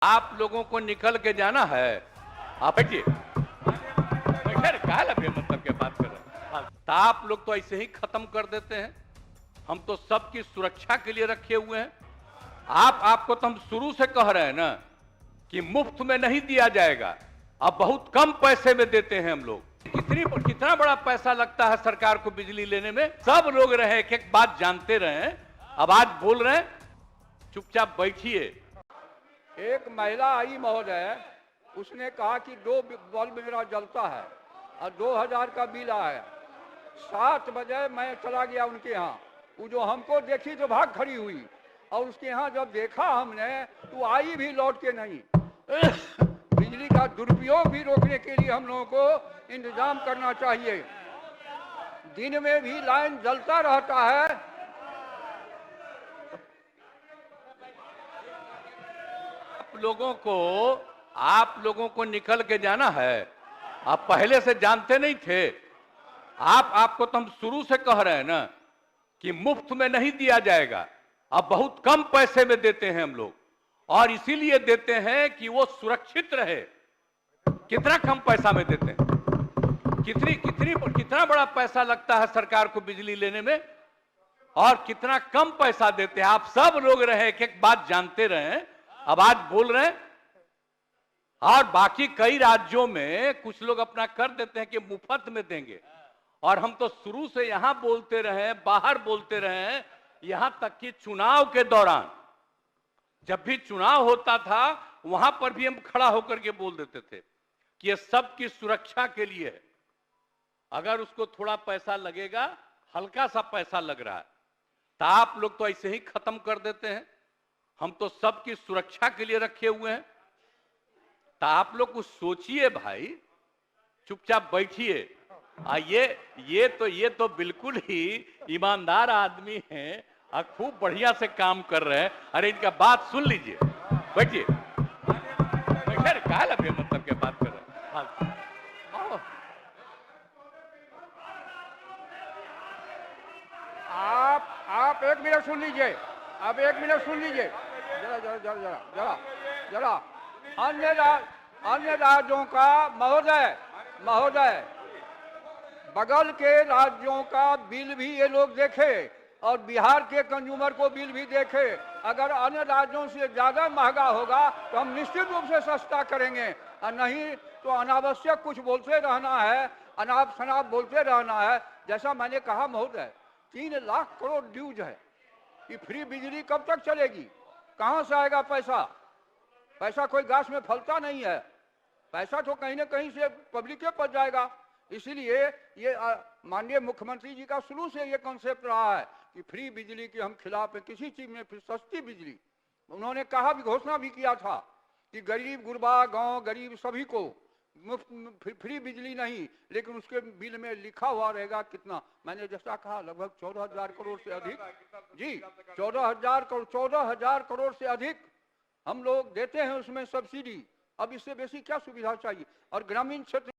आप लोगों को निकल के जाना है। आप बैठिए, मतलब क्या बात कर रहे हैं। तो आप लोग तो ऐसे ही खत्म कर देते हैं। हम तो सबकी सुरक्षा के लिए रखे हुए हैं। आपको तो हम शुरू से कह रहे हैं ना कि मुफ्त में नहीं दिया जाएगा, अब बहुत कम पैसे में देते हैं हम लोग। कितना बड़ा पैसा लगता है सरकार को बिजली लेने में। सब लोग रहे एक एक बात जानते रहे, अब आज बोल रहे हैं, चुपचाप बैठिए। एक महिला आई महोदय, उसने कहा कि 2 बल्ब मेरा जलता है और 2000 का बिल आया। 7 बजे मैं चला गया उनके यहाँ। वो जो हमको देखी तो भाग खड़ी हुई, और उसके यहाँ जब देखा हमने तो आई भी लौट के नहीं। बिजली का दुरुपयोग भी रोकने के लिए हम लोगों को इंतजाम करना चाहिए। दिन में भी लाइन जलता रहता है। आप लोगों को निकल के जाना है। आप पहले से जानते नहीं थे। आपको तो हम शुरू से कह रहे हैं ना कि मुफ्त में नहीं दिया जाएगा, अब बहुत कम पैसे में देते हैं हम लोग, और इसीलिए देते हैं कि वो सुरक्षित रहे। कितना कम पैसा में देते हैं। कितना बड़ा पैसा लगता है सरकार को बिजली लेने में, और कितना कम पैसा देते हैं। आप सब लोग रहे एक एक बात जानते रहे, अब आज बोल रहे हैं। और बाकी कई राज्यों में कुछ लोग अपना कर देते हैं कि मुफ्त में देंगे, और हम तो शुरू से यहां बोलते रहे, बाहर बोलते रहे, यहां तक कि चुनाव के दौरान जब भी चुनाव होता था वहां पर भी हम खड़ा होकर के बोल देते थे कि ये सबकी सुरक्षा के लिए है। अगर उसको थोड़ा पैसा लगेगा, हल्का सा पैसा लग रहा है, तो आप लोग तो ऐसे ही खत्म कर देते हैं। हम तो सबकी सुरक्षा के लिए रखे हुए हैं। तो आप लोग कुछ सोचिए भाई, चुपचाप बैठिए। ये तो बिल्कुल ही ईमानदार आदमी हैं और खूब बढ़िया से काम कर रहे हैं। अरे इनका बात सुन लीजिए, बैठिए। मतलब क्या बात कर रहे हैं। आप 1 मिनट सुन लीजिए। आप 1 मिनट सुन लीजिए। जरा अन्य राज्यों का महोदय बगल के राज्यों का बिल भी ये लोग देखे, और बिहार के कंज्यूमर को बिल भी देखे। अगर अन्य राज्यों से ज्यादा महंगा होगा तो हम निश्चित रूप से सस्ता करेंगे, और नहीं तो अनावश्यक कुछ बोलते रहना है, अनाप शनाप बोलते रहना है। जैसा मैंने कहा महोदय, 3 लाख करोड़ ड्यूज है। ये फ्री बिजली कब तक चलेगी? कहां से आएगा पैसा? पैसा कोई घास में फलता नहीं है। पैसा तो कहीं ना कहीं से पब्लिक के पास जाएगा। इसीलिए ये माननीय मुख्यमंत्री जी का शुरू से ये कॉन्सेप्ट रहा है कि फ्री बिजली के हम खिलाफ हैं। किसी चीज में सस्ती बिजली, उन्होंने कहा भी, घोषणा भी किया था कि गरीब गुरबा गांव गरीब सभी को मुफ्त फ्री बिजली नहीं, लेकिन उसके बिल में लिखा हुआ रहेगा कितना। मैंने जैसा कहा लगभग 14,000 करोड़ से अधिक, जी 14,000 करोड़ से अधिक हम लोग देते हैं उसमें सब्सिडी। अब इससे बेसी क्या सुविधा चाहिए? और ग्रामीण क्षेत्र